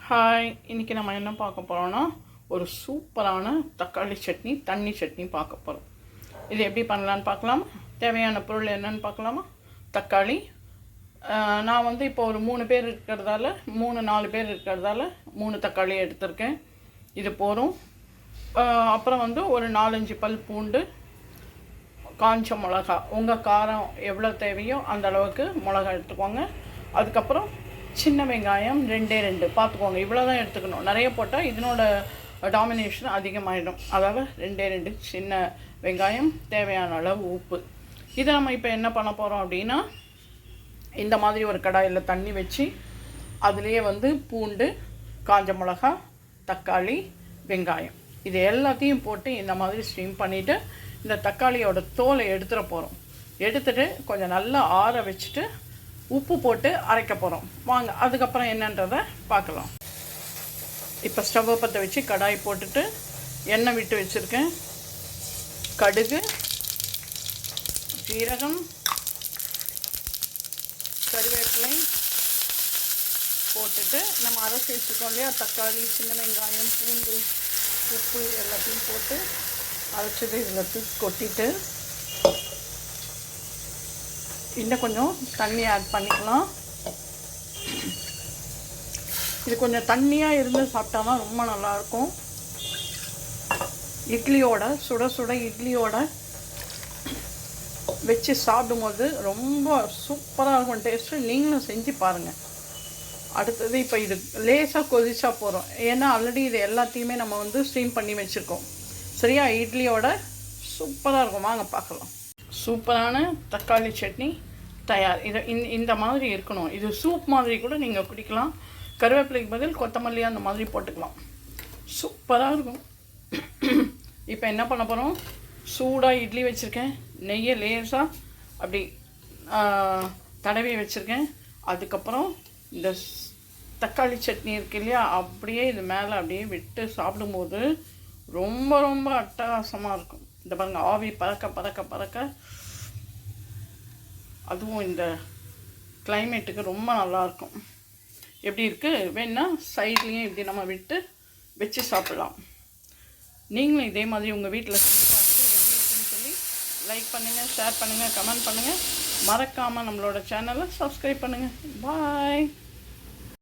Hi, இன்றைக்கி நம்ம என்ன பார்க்க போகிறோன்னா ஒரு சூப்பரான தக்காளி சட்னி, தண்ணி சட்னி பார்க்க போகிறோம். இது எப்படி பண்ணலான்னு பார்க்கலாமா? தேவையான பொருள் என்னென்னு பார்க்கலாமா? தக்காளி, நான் இப்போ ஒரு 3 பேர் இருக்கிறதால 3-4 பேர் இருக்கிறதால 3 தக்காளி எடுத்திருக்கேன். இது போதும். அப்புறம் ஒரு 4-5 பல் பூண்டு, காஞ்ச மிளகா, உங்கள் காரம் எவ்வளோ தேவையோ அந்த அளவுக்கு மிளகா எடுத்துக்கோங்க. அதுக்கப்புறம் சின்ன வெங்காயம் 2 பார்த்துக்கோங்க, இவ்வளோ தான் எடுத்துக்கணும். நிறைய போட்டால் இதனோட டாமினேஷன் அதிகமாகிடும். அதாவது 2 சின்ன வெங்காயம், தேவையான அளவு உப்பு. இதை நம்ம இப்போ என்ன பண்ண போகிறோம் அப்படின்னா, இந்த மாதிரி ஒரு கடாயில் தண்ணி வச்சு அதுலேயே பூண்டு, காஞ்ச மிளகா, தக்காளி, வெங்காயம் இது எல்லாத்தையும் போட்டு இந்த மாதிரி ஸ்டீம் பண்ணிவிட்டு இந்த தக்காளியோட தோலை எடுத்துட போகிறோம். எடுத்துகிட்டு கொஞ்சம் நல்லா ஆற வச்சுட்டு உப்பு போட்டு அரைக்க போகிறோம். வாங்க அதுக்கப்புறம் என்னன்றதை பார்க்கலாம். இப்போ ஸ்டவ்வை பற்ற வச்சு கடாய் போட்டுட்டு எண்ணெய் விட்டு வச்சுருக்கேன். கடுகு, ஜீரகம், கருவேப்பிலை போட்டுட்டு நம்ம அரைச்சி வச்சுருக்கோம் இல்லையா, தக்காளி, சின்ன வெங்காயம், பூண்டு, உப்பு எல்லாத்தையும் போட்டு அரைச்சது இதில் தூக்கி கொட்டிட்டு இன்னும் கொஞ்சம் தண்ணி ஆட் பண்ணிக்கலாம். இது கொஞ்சம் தண்ணியாக இருந்து சாப்பிட்டா தான் ரொம்ப நல்லாயிருக்கும். இட்லியோட சுட சுட இட்லியோட வச்சு சாப்பிடும்போது ரொம்ப சூப்பராக இருக்கும் டேஸ்ட்டு. நீங்களும் செஞ்சு பாருங்கள். அடுத்தது இப்போ இது லேசாக கொதிச்சா போகிறோம். ஏன்னா ஆல்ரெடி இது எல்லாத்தையுமே நம்ம ஸ்டீம் பண்ணி வச்சுருக்கோம். சரியா, இட்லியோட சூப்பராக இருக்கும். வாங்க பார்க்கலாம். சூப்பரான தக்காளி சட்னி தயார். இதை இந்த மாதிரி இருக்கணும். இது சூப் மாதிரி கூட நீங்கள் குடிக்கலாம். கருவேப்பிலைக்கு பதில் கொத்தமல்லி அந்த மாதிரி போட்டுக்கலாம். சூப்பராக இருக்கும். இப்போ என்ன பண்ண போகிறோம், சூடாக இட்லி வச்சுருக்கேன். நெய்யை லேசாக அப்படி தடவி வச்சுருக்கேன். அதுக்கப்புறம் இந்த தக்காளி சட்னி இருக்கு இல்லையா, அப்படியே இது மேலே அப்படியே விட்டு சாப்பிடும்போது ரொம்ப ரொம்ப அட்டகாசமாக இருக்கும். இந்த பாருங்கள், ஆவி பறக்க பறக்க பறக்க, அதுவும் இந்த கிளைமேட்டுக்கு ரொம்ப நல்லாயிருக்கும். எப்படி இருக்குது வேணா சைட்லேயும் இப்படி நம்ம விட்டு வச்சு சாப்பிட்லாம். நீங்களும் இதே மாதிரி உங்கள் வீட்டில் செஞ்சு பார்த்துட்டு எப்படி இருக்குன்னு சொல்லி லைக் பண்ணுங்கள், ஷேர் பண்ணுங்கள், கமெண்ட் பண்ணுங்கள். மறக்காமல் நம்மளோட சேனலை சப்ஸ்கிரைப் பண்ணுங்கள். பாய்.